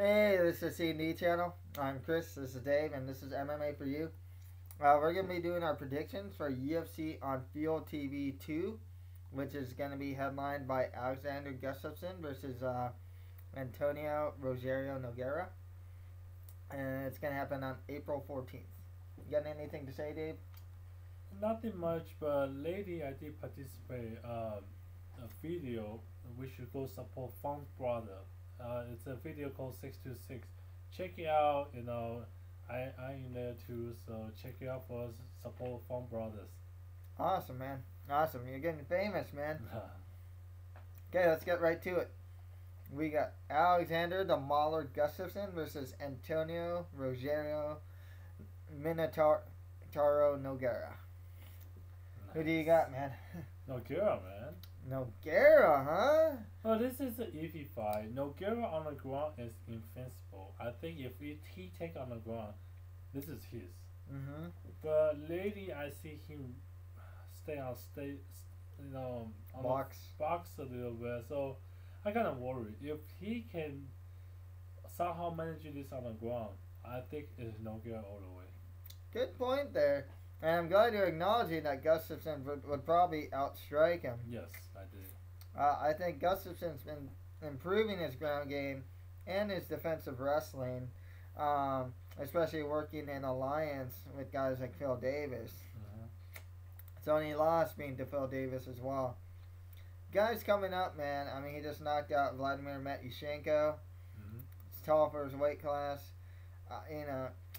Hey, this is C&D channel. I'm Chris, this is Dave, and this is MMA for you. We're going to be doing our predictions for UFC on FuelTV 2, which is going to be headlined by Alexander Gustafsson versus Antonio Rogerio Nogueira. And it's going to happen on April 14th. You got anything to say, Dave? Nothing much, but lately I did participate a video. We should go support Funk Brother. It's a video called 626. Check it out. I'm in there too, so check it out for us. Support Funk Brothers. Awesome, man. Awesome. You're getting famous, man. Okay, let's get right to it. We got Alexander the Mauler Gustafsson versus Antonio Rogerio Minotauro Nogueira. Nice. Who do you got, man? Nogueira, man. Nogueira, huh? Well, this is an easy fight. Nogueira on the ground is invincible. I think if he take on the ground, this is his. Mm-hmm. But lately I see him on Box. the box a little bit. So I kind of worry if he can somehow manage this on the ground. I think it's Nogueira all the way. Good point there. And I'm glad you're acknowledging that Gustafsson would probably outstrike him. Yes, I did. I think Gustafsson's been improving his ground game and his defensive wrestling, especially working in alliance with guys like Phil Davis. It's only lost being to Phil Davis as well. Guys coming up, man. I mean, he just knocked out Vladimir Matyushenko. It's tall for his weight class.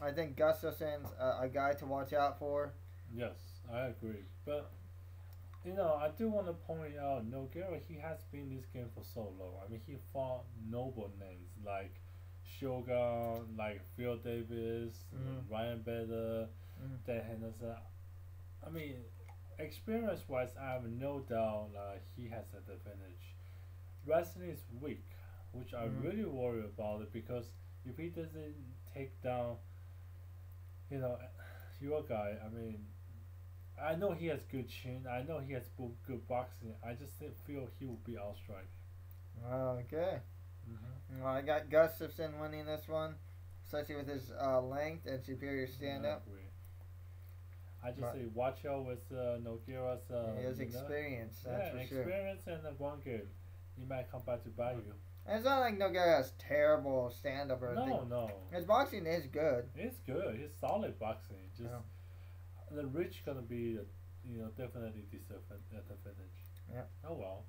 I think Gustafsson's a guy to watch out for. Yes, I agree. But I do want to point out Nogueira. He has been in this game for so long. I mean, he fought noble names like Shogun, like Phil Davis, Ryan Bader, Dan Henderson. I mean, experience-wise, I have no doubt he has an advantage. Wrestling is weak, which I really worry about it because if he doesn't take down, your guy, I mean, I know he has good chin. I know he has good boxing. I just feel he will be outstrike. Okay. Well, I got Gustafsson winning this one, especially with his length and superior stand-up. I just say watch out with Nogueira's. He has experience, that's for sure. Experience and one game. He might come back to bite you. And it's not like Nogueira has terrible stand-up or anything. No. His boxing is good. It's good. It's solid boxing. Just the rich gonna be, definitely disadvantage. Yeah. Oh well.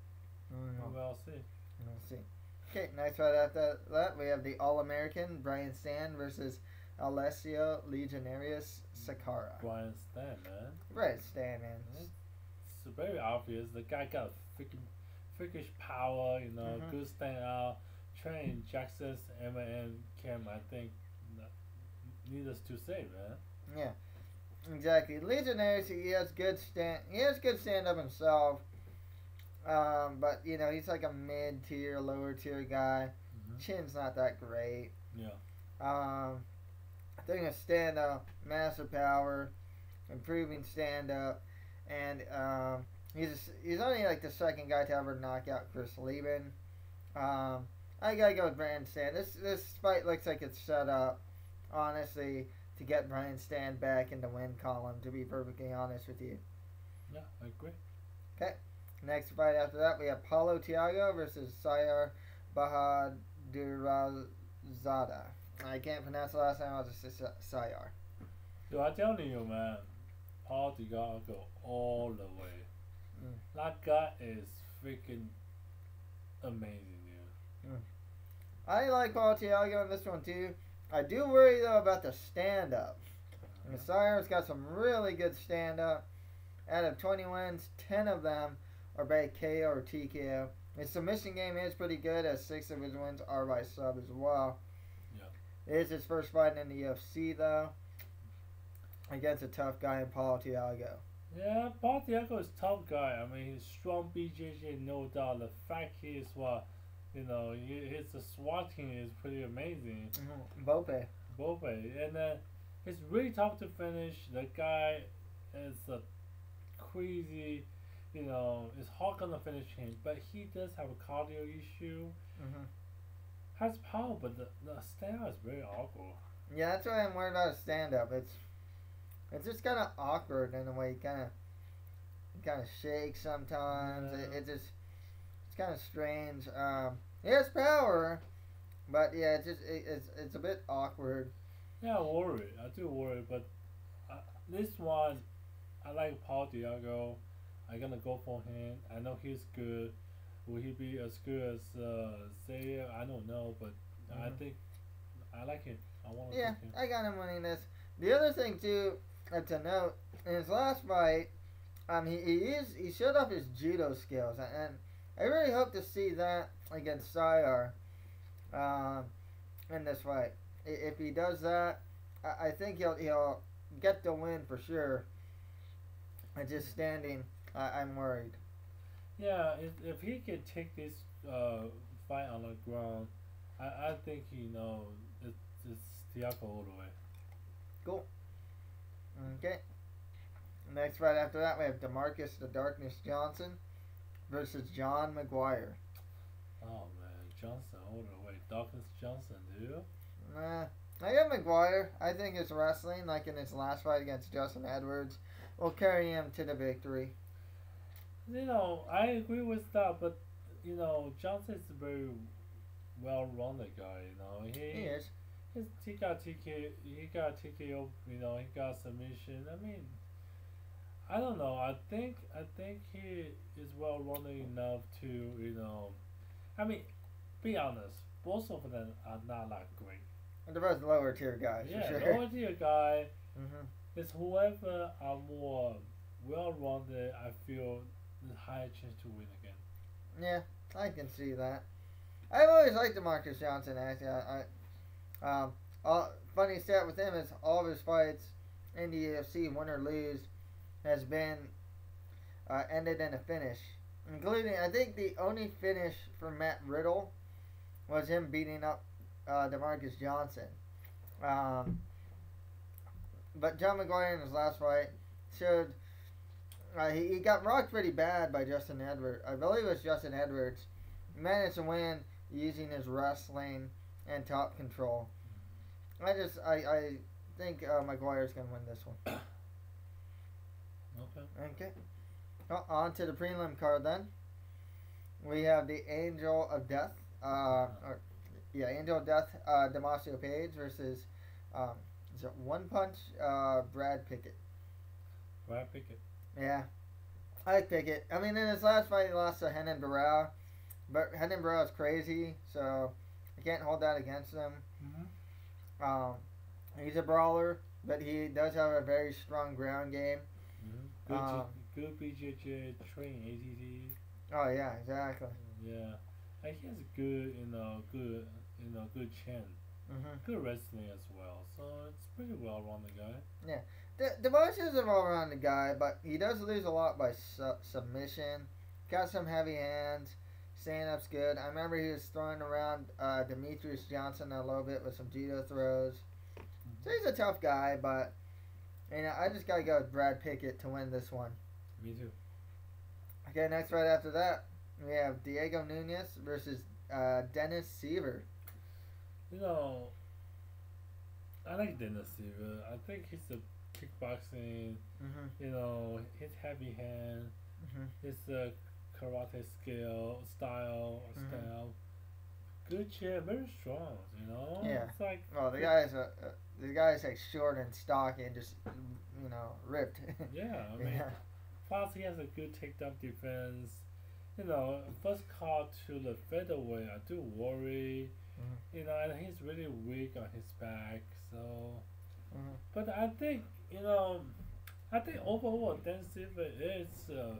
We'll see. We'll see. Okay, next fight after that we have the All-American Brian Stann versus Alessio Legionarius Sakara. Brian Stann, man. Brian Stann, man. It's very obvious. The guy got freakish power. Good standout. Train Jackson's MMA camp. I think. Needless to say, man. Yeah, exactly. Legionarius, he has good stand up himself. But he's like a mid-tier, lower-tier guy. Chin's not that great. Yeah. I think a stand-up, massive power, improving stand-up, and he's only like the second guy to ever knock out Chris Lieben. I gotta go with Brian Stann. This fight looks like it's set up, honestly, to get Brian Stann back in the win column, to be perfectly honest with you. Yeah, I agree. Okay. Next fight after that, we have Paulo Thiago versus Siyar Bahadurzada. I can't pronounce the last name, I'll just say Siyar. Dude, I'm telling you, man, Paulo Thiago go all the way. That guy is freaking amazing, dude. I like Paulo Thiago in this one, too. I do worry, though, about the stand-up. Siyar's got some really good stand-up. Out of 20 wins, 10 of them are by KO or TKO. His submission game is pretty good, as 6 of his wins are by sub as well. Yeah. It is his first fight in the UFC, though, against a tough guy in Paulo Thiago. Yeah, Paulo Thiago is a tough guy. I mean, he's strong BJJ, no doubt. The fact is his swatting is pretty amazing. Bope. And it's really tough to finish. The guy is a crazy, it's hard gonna finish him, but he does have a cardio issue. has power, but the style is very awkward. Yeah, that's why I'm worried about a stand-up. It's just kind of awkward in a way. He kind of shakes sometimes. Yeah. It's kind of strange. He has power, but yeah, it's a bit awkward. Yeah, I worry. I do worry, but this one, I like Paul Thiago. I'm gonna go for him. I know he's good. Will he be as good as Siyar? I don't know, but I Mhm. think I like him. I want to Yeah, pick him. I got him winning this. The other thing too, to note, in his last fight, he showed off his judo skills, and I really hope to see that against Siyar, um, in this fight. If he does that, I think he'll get the win for sure. And just standing, I'm worried. Yeah, if he can take this fight on the ground, I think it's Thiago all the way. Cool. Okay. Next fight after that, we have DaMarques the Darkness Johnson versus John Maguire. Oh man, Johnson all the way. Dawkins Johnson, dude. Nah, I got Maguire. I think his wrestling, like in his last fight against Justin Edwards, will carry him to the victory. I agree with that, but Johnson is a very well-rounded guy. He is. He got TKO. He got submission. I mean, I don't know. I think he is well-rounded enough to I mean, be honest. Both of them are not that great. And they're both lower tier guys Yeah, for sure. lower tier guy hmm is whoever are more well-rounded. I feel the higher chance to win again. Yeah, I can see that. I've always liked DaMarques Johnson. Actually, funny stat with him is all of his fights in the UFC, win or lose, has been ended in a finish, including I think the only finish for Matt Riddle was him beating up DaMarques Johnson. Um, but John Maguire in his last fight showed he got rocked pretty bad by Justin Edwards. I believe it was Justin Edwards. He managed to win using his wrestling and top control. I think Maguire's gonna win this one. Okay. Okay. On to the prelim card then. We have the Angel of Death. Angel of Death, Damacio Page versus is it One Punch Brad Pickett. Brad Pickett. Yeah, I like Pickett. I mean, in his last fight, he lost to Henan Barao, but Henan Barao is crazy, so I can't hold that against him. Mm-hmm. He's a brawler, but he does have a very strong ground game. Mm-hmm. Good BJJ train ATT. Oh yeah, exactly. Yeah, and he has good chin. Mm-hmm. Good wrestling as well. So it's pretty well-rounded guy. Yeah. Damacio is an all-rounded guy, but he does lose a lot by submission. Got some heavy hands. Stand-up's good. I remember he was throwing around Demetrius Johnson a little bit with some judo throws. So he's a tough guy, but I just got to go with Brad Pickett to win this one. Me too. Okay, next right after that, we have Diego Nunes versus Dennis Siver. I like Dennis Silva. I think he's a kickboxing. Mm-hmm. His heavy hand, Mm-hmm. his karate style. Good chin, very strong. Yeah. It's like Well, the guy's like short and stocky and just ripped. yeah. I mean, Yeah. plus he has a good takedown defense. First call to the featherweight, I do worry. Mm-hmm. And he's really weak on his back. So, Mm-hmm. but I think overall Dan Silva is a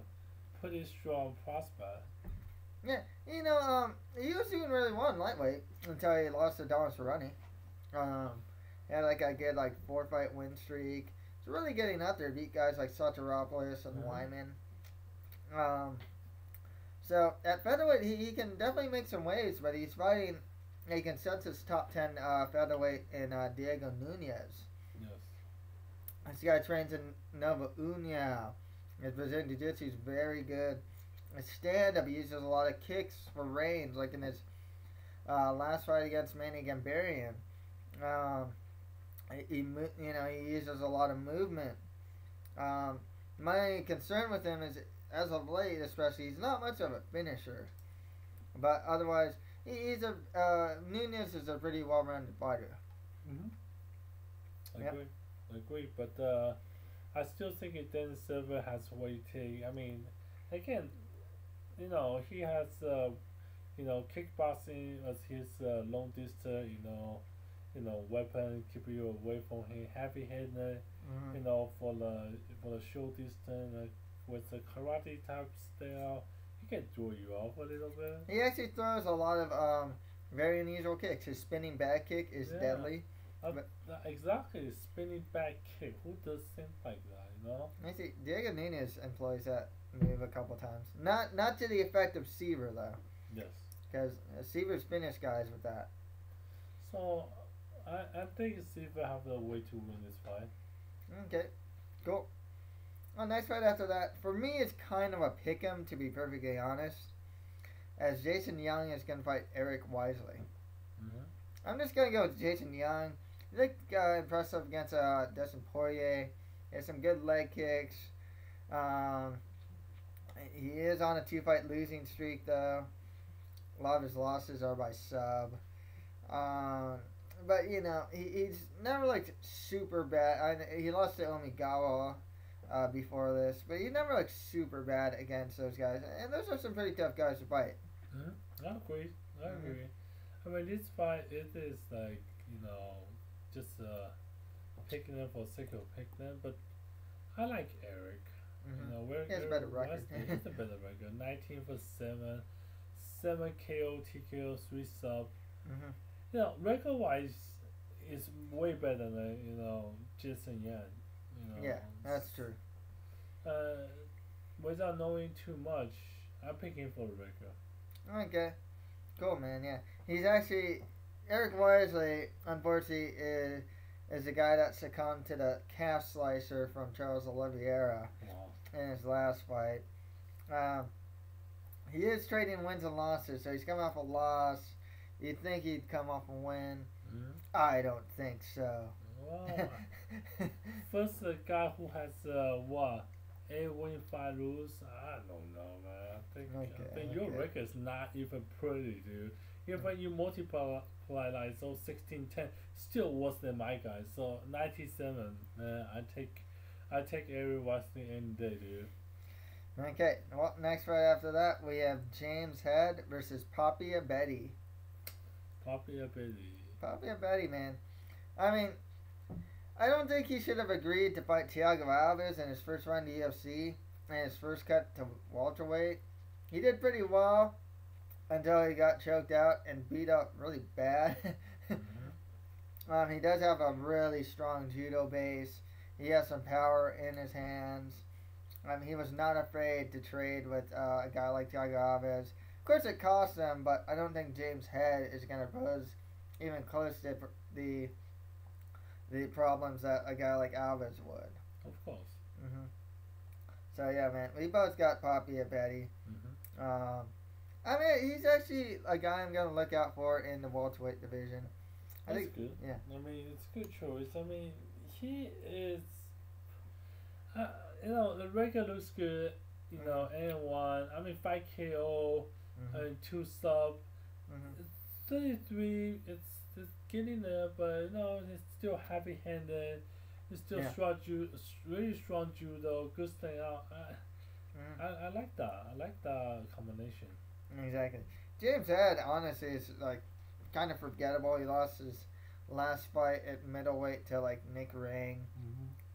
pretty strong prospect. Yeah, he was doing really well in lightweight until he lost to Don Cerrone. He had a good 4-fight win streak. He's really getting out there, beat guys like Soteropoulos and Wyman. So at featherweight, he can definitely make some waves, but he's fighting a consensus top 10 featherweight in Diego Nunes. Yes. This guy trains in Nova União. His Brazilian Jiu-Jitsu is very good. His stand-up, he uses a lot of kicks for range, like in his last fight against Manny Gambarian. Um, he uses a lot of movement. My concern with him is, as of late, especially, he's not much of a finisher. But otherwise, Nunes is a pretty well-rounded fighter. I agree. But I still think Dan Silva has weighting. I mean, again, he has kickboxing as his long distance. Weapon keep you away from him. Heavy handed. For the short distance with the karate type style, he can draw you off a little bit. He actually throws a lot of very unusual kicks. His spinning back kick is deadly. Exactly, spinning back kick. Who does things like that? I see. Diego Nunes employs that move a couple times. Not to the effect of Siver though. Yes. Because Siver's finished guys with that. So, I think Silva have the way to win this fight. Okay, cool. Well, next fight after that, for me, it's kind of a pick'em, to be perfectly honest, as Jason Young is going to fight Eric Wisely. I'm just going to go with Jason Young. He looked impressive against Dustin Poirier. He has some good leg kicks. He is on a 2-fight losing streak, though. A lot of his losses are by sub. But, he's never looked super bad. He lost to Omigawa before this, but he never looked super bad against those guys. And those are some pretty tough guys to fight. I agree. I mean, this fight, it is like, just picking them for the sake of picking them. But I like Eric. He has a better record. He has a better record. 19 for 7 KO, TKO, 3 sub. Record-wise, is way better than Jason Young. Yeah, that's true. Without knowing too much, I'm picking for the record. Okay, cool, man. Yeah, he's actually Eric Wisely. Unfortunately, is the guy that succumbed to the calf slicer from Charles Oliveira in his last fight. He is trading wins and losses, so he's coming off a loss. You'd think he'd come off a win. I don't think so. Wow. First, the guy who has 8 win, 5 lose. I don't know, man. I think your record's not even pretty, dude. Even you multiply like 16-10, still worse than my guy. So 97, man. I take every Wesley any day, dude. Okay. Well, next fight after that, we have James Head versus Papia Betty. Papia Betty, man. I mean, I don't think he should have agreed to fight Thiago Alves in his first run to UFC and his first cut to welterweight. He did pretty well until he got choked out and beat up really bad. He does have a really strong judo base. He has some power in his hands. He was not afraid to trade with a guy like Thiago Alves. Of course, it cost them, but I don't think James Head is going to pose even close to the problems that a guy like Alves would. Of course. So, yeah, man. We both got Papia Betty. I mean, he's actually a guy I'm going to look out for in the welterweight division. That's good. Yeah. I mean, it's a good choice. I mean, he is... the record looks good. N1. I mean, 5 KO and 2 sub. 33. It's getting there, but it's still heavy-handed. It's still really strong judo. Good staying out. I like that. I like that combination. Exactly. James Head, honestly, is kind of forgettable. He lost his last fight at middleweight to Nick Ring.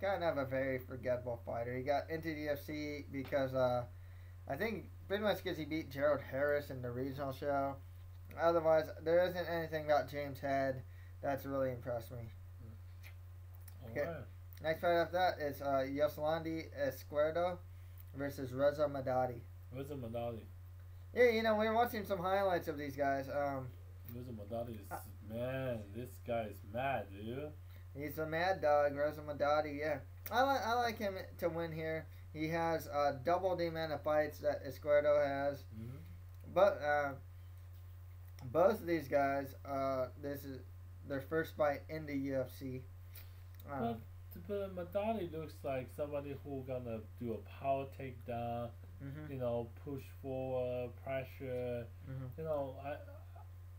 Kind of a very forgettable fighter. He got into the UFC because I think pretty much because he beat Gerald Harris in the regional show. Otherwise, there isn't anything about James Head that's really impressed me. Okay. Right. Next fight after that is Yoslandi Esquerdo versus Reza Madadi. Reza Madadi. Yeah, we were watching some highlights of these guys. Reza Madadi is man. This guy is mad, dude. He's a mad dog, Reza Madadi. Yeah, I like him to win here. He has double the amount of fights that Esquerdo has, but both of these guys, this is their first fight in the UFC. Um, But Madani looks like somebody who gonna do a power takedown, mhm, push forward, pressure. mhm.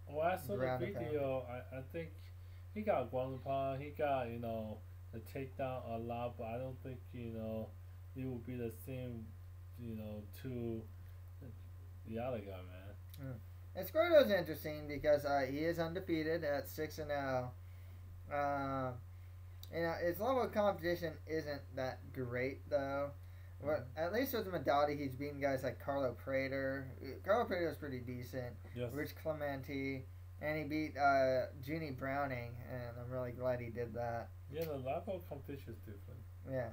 When I saw Ground the and pound. video, I think he got ground and pound, he got, the takedown a lot, but I don't think, it will be the same, to the other guy, man. Mm. And Squirto's interesting because he is undefeated at 6-0. His level of competition isn't that great though. But at least with Madadi, he's beaten guys like Carlo Prater. Carlo Prater was pretty decent. Yes. Rich Clementi, and he beat Jeannie Browning, and I'm really glad he did that. Yeah, the level of competition is different. Yeah,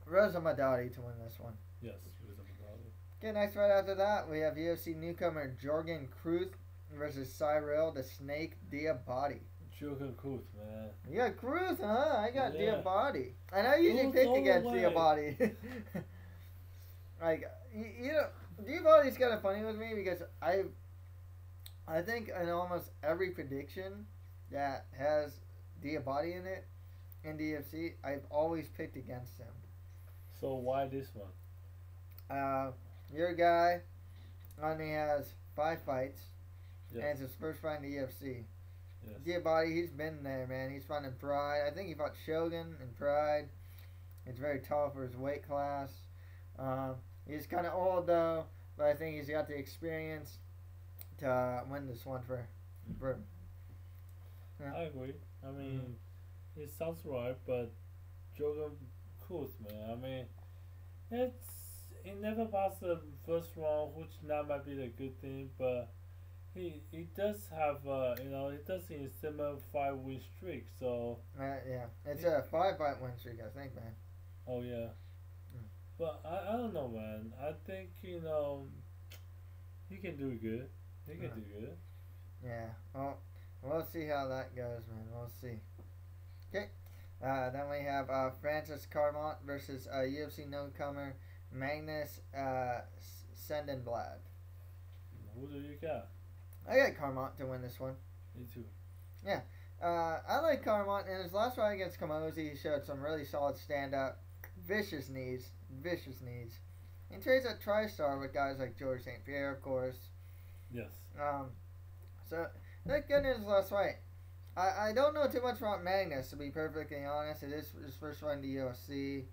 Rosa Madadi to win this one. Yes, it was a Madani. Okay, next fight after that, we have UFC newcomer Jorgen Kruth versus Cyril the Snake Diabati. Joker Cruz, man. You got Kruth, huh? I got Yeah. Diabati. And I usually Kruth pick all the against way. Diabati. Like, Diabati's kind of funny with me because I think in almost every prediction that has Diabati in it in DFC, I've always picked against him. So why this one? Your guy only has 5 fights, Yes. and it's his first fight in the UFC. Yes. Diabati, he's been there, man. He's fought in Pride. I think he fought Shogun in Pride. He's very tall for his weight class. He's kind of old though, but I think he's got the experience to win this one for him. Yeah. I agree. I mean, it sounds right, but Joker Cruz, man. I mean, it never passed the first round, which now might be the good thing, but he does have he does in similar 5-win streak. So Yeah, it's a 5-fight win streak, I think, man. oh yeah, but I don't know, man. I think he can do good. He can do good. Yeah. Well, we'll see how that goes, man. We'll see. Okay. Then we have Francis Carmont versus UFC newcomer Magnus Sendenblad. Who do you got? I got Carmont to win this one. Me too. I like Carmont. In his last fight against Kamosi, he showed some really solid stand-up, vicious knees. He trades at TriStar with guys like George St. Pierre, of course. Yes. So that good in his last fight. I don't know too much about Magnus, to be perfectly honest. It is his first fight in the UFC.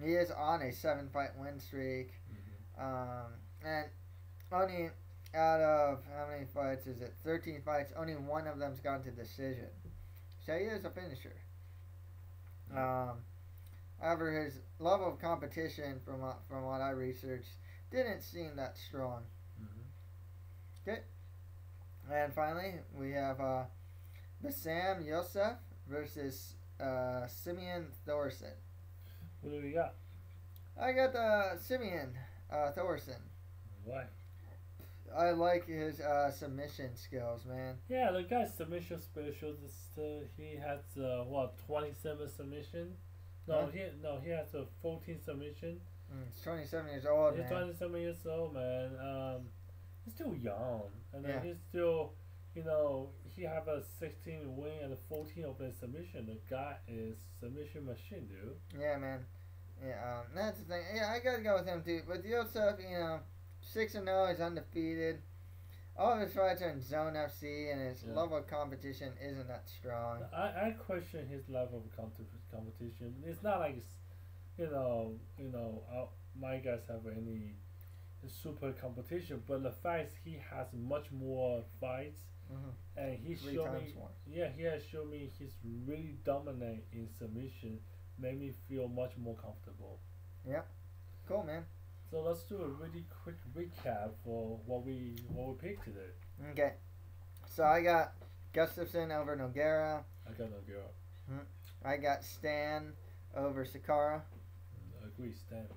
He is on a 7-fight win streak. And only out of how many fights is it? 13 fights. Only one of them's gone to decision. So he is a finisher. However, his level of competition, from what I researched, didn't seem that strong. Okay. And finally, we have Bassam Youssef versus Simeon Thorson. Who do we got? I got Simeon Thorson. Why? I like his submission skills, man. Yeah, the guy's submission special. He has 27 submission. Huh? He has a 14 submission. He's 27 years old, He's man. 27 years old, man. He's still young, and then Yeah. he's still, he have a 16 win and 14 of the submission. The guy is submission machine, dude. Yeah, man. Yeah, that's the thing. Yeah, I gotta go with him too. But Yosef, 6-0, he's undefeated. All of his fights are in Zone FC, and his level of competition isn't that strong. I question his level of competition. It's not like, my guys have any super competition, but the fact is he has much more fights, and he Three showed times me, more. he has shown me he's really dominant in submission, made me feel much more comfortable. Cool, man. So let's do a really quick recap for what we picked today. Okay. So I got Gustafsson over Nogueira. I got no girl. I got Stann over Sakara. Agree, Stann.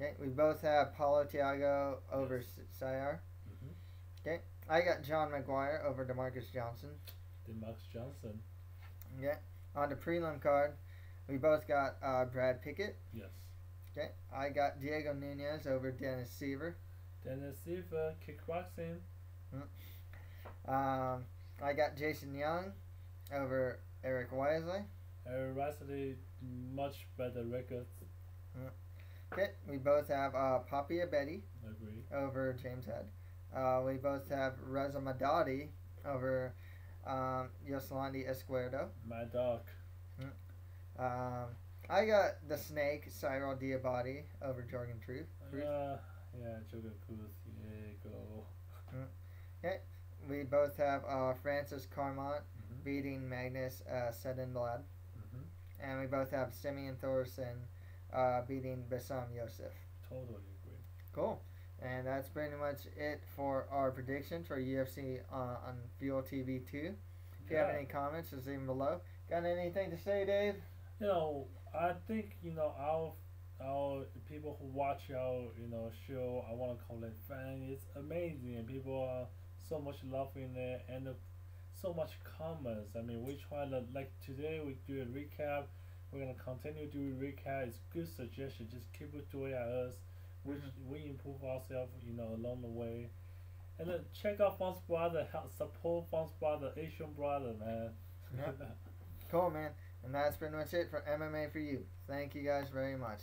Okay. We both have Paulo Thiago over Siyar. Okay. I got John Maguire over DaMarques Johnson. DaMarques Johnson. Okay. On the prelim card, we both got Brad Pickett. Yes. Okay. I got Diego Nunes over Dennis Siver. Dennis Silva, kickboxing. I got Jason Young over Eric Wisely. Eric Wisely, much better records. Okay, we both have Papi Abedi Agree. over James Head. We both have Reza Madadi over Yoslandi Esquerdo. My dog. I got the Snake, Cyril Diabati over Jorgen Truth. Yeah, Jorgen Cruz. Yeah, go. Okay, we both have Francis Carmont beating Magnus Sedenblad. And we both have Simeon Thorson beating Bassam Yosef. Totally agree. Cool. And that's pretty much it for our predictions for UFC on Fuel TV 2. If you have any comments, just leave them below. Got anything to say, Dave? You know, I think, you know, our people who watch our, you know, show, I want to call it fan, it's amazing. And people are so much love in it and so much comments. I mean, we try to, like today we do a recap. We're going to continue doing recap. It's good suggestion. Just keep it doing at us. We improve ourselves, you know, along the way. And then check out Fong's brother, help support Fong's brother, Asian brother, man. Yep. Cool, man. And that's pretty much it for MMA for you. Thank you guys very much.